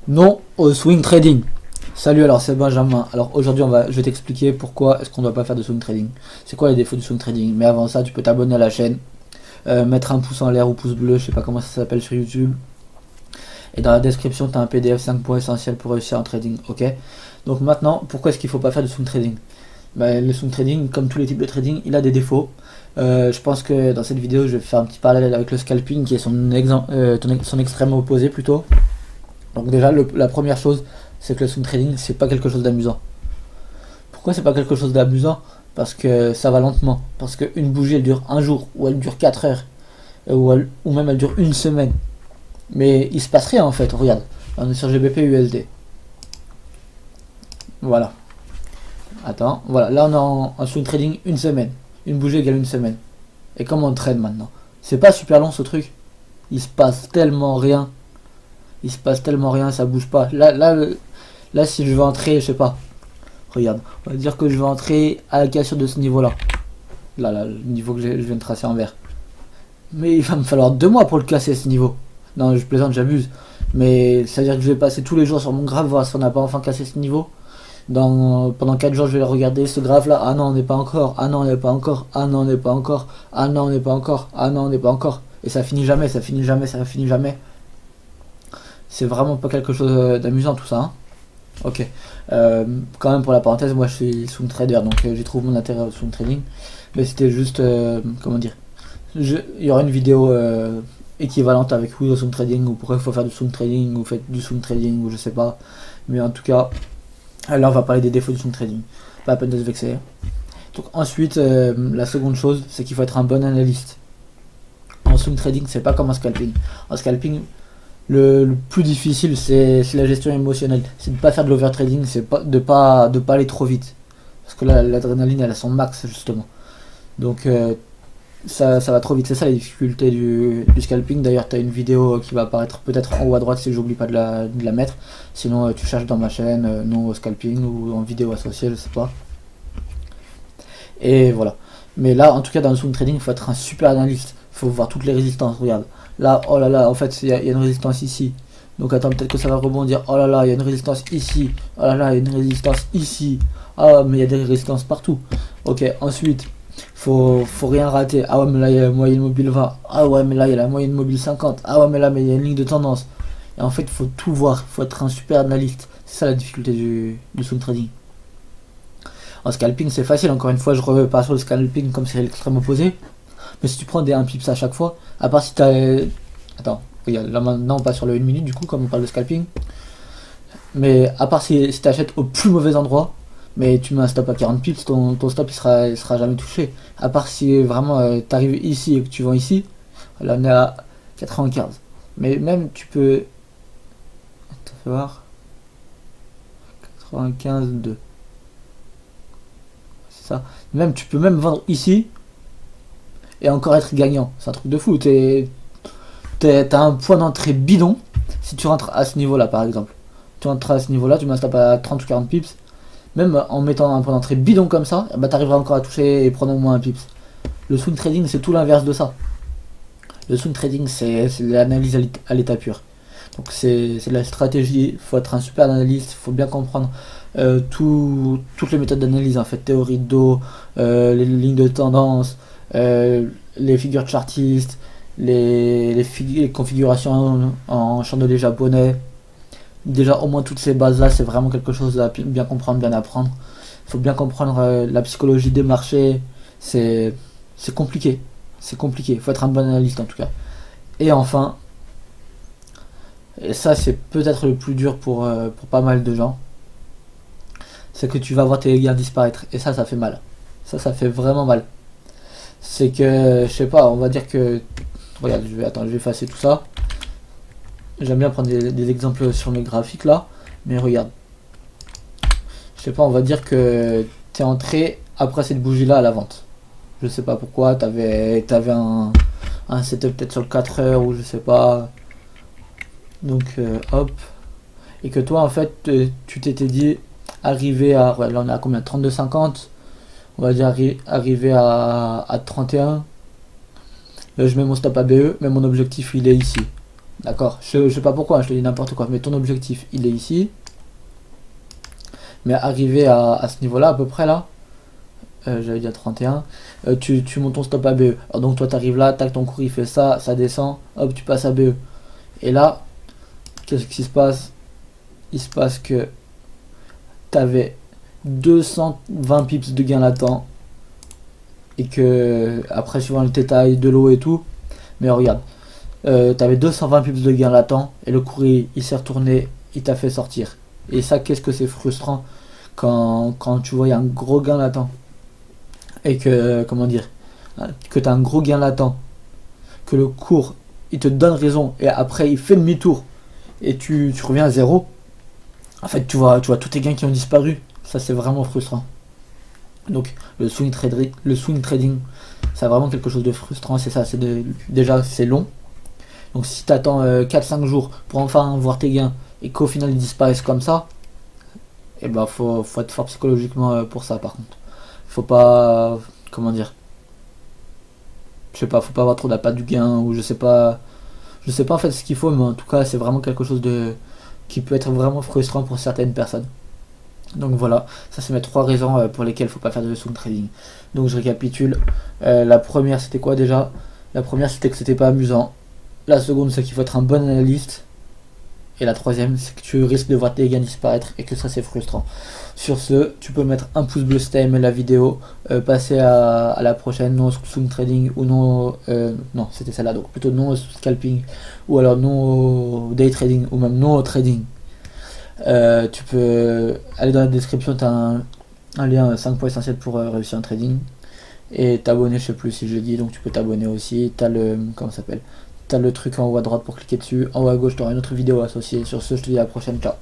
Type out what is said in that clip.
Non au swing trading. Salut, alors c'est Benjamin. Alors aujourd'hui je vais t'expliquer pourquoi est-ce qu'on ne doit pas faire de swing trading. C'est quoi les défauts du swing trading. Mais avant ça, tu peux t'abonner à la chaîne, mettre un pouce en l'air ou pouce bleu, je sais pas comment ça s'appelle sur YouTube. Et dans la description, tu as un PDF 5 points essentiels pour réussir en trading. Ok. Donc maintenant, pourquoi est-ce qu'il faut pas faire de swing trading? Le swing trading, comme tous les types de trading, il a des défauts. Je pense que dans cette vidéo, je vais faire un petit parallèle avec le scalping, qui est son extrême opposé plutôt. Donc déjà, la première chose, c'est que le swing trading, c'est pas quelque chose d'amusant. Pourquoi c'est pas quelque chose d'amusant? Parce que ça va lentement. Parce qu'une bougie, elle dure un jour, ou elle dure 4 heures, ou même elle dure une semaine. Mais il se passe rien en fait, regarde. On est sur GBP USD. Voilà. Attends, voilà. Là, on est en swing trading une semaine. Une bougie égale une semaine. Et comment on trade maintenant? C'est pas super long ce truc. Il se passe tellement rien. Il se passe tellement rien, ça bouge pas. Là, si je veux entrer, je sais pas. Regarde, on va dire que je veux entrer à la cassure de ce niveau-là. Là, le niveau que je viens de tracer en vert. Mais il va me falloir 2 mois pour le casser ce niveau. Non, je plaisante, j'abuse. Mais ça veut dire que je vais passer tous les jours sur mon graphe, voir si on n'a pas enfin cassé ce niveau. Pendant 4 jours, je vais regarder ce graphe là. Ah non, on n'est pas encore. Ah non, on n'est pas encore. Ah non, on n'est pas encore. Ah non, on n'est pas encore. Ah non, on n'est pas encore. Et ça finit jamais, ça finit jamais, ça finit jamais. C'est vraiment pas quelque chose d'amusant tout ça. Hein. Ok. Quand même pour la parenthèse, moi je suis swing trader, donc j'ai trouvé mon intérêt au swing trading. Mais c'était juste, comment dire, il y aura une vidéo équivalente avec oui au swing trading, ou pourquoi il faut faire du swing trading, ou faites du swing trading, ou je sais pas. Mais en tout cas, là on va parler des défauts du swing trading. Pas la peine de se vexer. Donc ensuite, la seconde chose, c'est qu'il faut être un bon analyste. En swing trading, c'est pas comme en scalping. En scalping, le plus difficile, c'est la gestion émotionnelle. C'est de ne pas faire de l'overtrading, c'est de pas aller trop vite. Parce que là, l'adrénaline, elle a son max, justement. Donc, ça va trop vite. C'est ça la difficulté du scalping. D'ailleurs, tu as une vidéo qui va apparaître peut-être en haut à droite si j'oublie pas de la mettre. Sinon, tu cherches dans ma chaîne, non au scalping ou en vidéo associée, je sais pas. Et voilà. Mais là, en tout cas, dans le swing trading, il faut être un super analyste. Il faut voir toutes les résistances. Regarde. Là, oh là là, en fait, il y a une résistance ici. Donc attends, peut-être que ça va rebondir. Oh là là, il y a une résistance ici. Oh là là, il y a une résistance ici. Ah, mais il y a des résistances partout. Ok, ensuite, faut rien rater. Ah ouais, mais là, il y a la moyenne mobile 20. Ah ouais, mais là, il y a la moyenne mobile 50. Ah ouais, mais là, il y a une ligne de tendance. Et en fait, il faut tout voir. Il faut être un super analyste. C'est ça la difficulté du swing trading. En scalping, c'est facile. Encore une fois, je repars sur le scalping comme c'est l'extrême opposé. Mais si tu prends des 1 pips à chaque fois, à part si tu as... Attends, regarde, là maintenant on passe sur le 1 minute du coup, comme on parle de scalping. Mais à part si tu achètes au plus mauvais endroit, mais tu mets un stop à 40 pips, ton stop il sera jamais touché. À part si vraiment tu arrives ici et que tu vends ici, là on est à 95. Mais même tu peux... Attends, fais voir. 95,2. C'est ça. Même tu peux même vendre ici et encore être gagnant. C'est un truc de fou. T'as un point d'entrée bidon si tu rentres à ce niveau là par exemple. Tu rentres à ce niveau là, tu mets un stop à 30 ou 40 pips. Même en mettant un point d'entrée bidon comme ça, bah t'arriveras encore à toucher et prendre au moins un pips. Le swing trading c'est tout l'inverse de ça. Le swing trading c'est l'analyse à l'état pur. Donc c'est de la stratégie, il faut être un super analyste, il faut bien comprendre toutes les méthodes d'analyse en fait, théorie de dos, les lignes de tendance, les figures chartistes, les configurations en chandelier japonais. Déjà au moins toutes ces bases là, c'est vraiment quelque chose à bien comprendre, bien apprendre. Il faut bien comprendre la psychologie des marchés. C'est compliqué, c'est compliqué, il faut être un bon analyste en tout cas. Et enfin, et ça c'est peut-être le plus dur pour pas mal de gens, c'est que tu vas voir tes gains disparaître. Et ça fait mal. Ça fait vraiment mal. C'est que, je sais pas, on va dire que... Regarde, je vais effacer tout ça. J'aime bien prendre des exemples sur mes graphiques là. Mais regarde. Je sais pas, on va dire que t'es entré après cette bougie là à la vente. Je sais pas pourquoi, t'avais un setup peut-être sur le 4 heures ou je sais pas. Donc hop. Et que toi en fait, tu t'étais dit, arriver à... Ouais, là on est à combien? 32,50. On va dire arriver à 31. Là, je mets mon stop ABE, mais mon objectif il est ici. D'accord, je sais pas pourquoi, je te dis n'importe quoi, mais ton objectif il est ici. Mais arrivé à ce niveau là à peu près là, j'avais dit à 31, tu montes ton stop à BE. Alors donc toi tu arrives là, tac, ton cours il fait ça, ça descend, hop tu passes à BE. Et là, qu'est-ce qui se passe? Il se passe que tu avais 220 pips de gain latent. Et que après suivant le détail de l'eau et tout, mais regarde, tu avais 220 pips de gain latent et le cours il s'est retourné, il t'a fait sortir. Et ça, qu'est-ce que c'est frustrant quand tu vois il y a un gros gain latent et que, comment dire, que tu as un gros gain latent, que le cours il te donne raison et après il fait demi-tour et tu reviens à zéro. En fait, tu vois tous tes gains qui ont disparu. Ça, c'est vraiment frustrant. Donc, le swing trading, c'est vraiment quelque chose de frustrant. C'est ça, déjà, c'est long. Donc, si tu attends 4-5 jours pour enfin voir tes gains et qu'au final ils disparaissent comme ça, et ben, faut être fort psychologiquement pour ça, par contre. Faut pas. Comment dire? Je sais pas, faut pas avoir trop d'appât du gain ou je sais pas. Je sais pas en fait ce qu'il faut, mais en tout cas, c'est vraiment quelque chose de qui peut être vraiment frustrant pour certaines personnes. Donc voilà, ça c'est mes 3 raisons pour lesquelles il ne faut pas faire de swing trading. Donc je récapitule. La première c'était quoi déjà? La première c'était que c'était pas amusant. La seconde c'est qu'il faut être un bon analyste. Et la troisième c'est que tu risques de voir tes gains disparaître et que ça c'est frustrant. Sur ce, tu peux mettre un pouce bleu si tu as aimé la vidéo. Passer à la prochaine, non swing trading ou non... non, c'était celle-là, donc plutôt non au scalping ou alors non au day trading ou même non au trading. Tu peux aller dans la description, tu as un lien 5 points essentiels pour réussir un trading. Et t'abonner, je sais plus si je le dis, donc tu peux t'abonner aussi. T'as le. Comment ça s'appelle? T'as le truc en haut à droite pour cliquer dessus. En haut à gauche, tu auras une autre vidéo associée. Sur ce, je te dis à la prochaine. Ciao.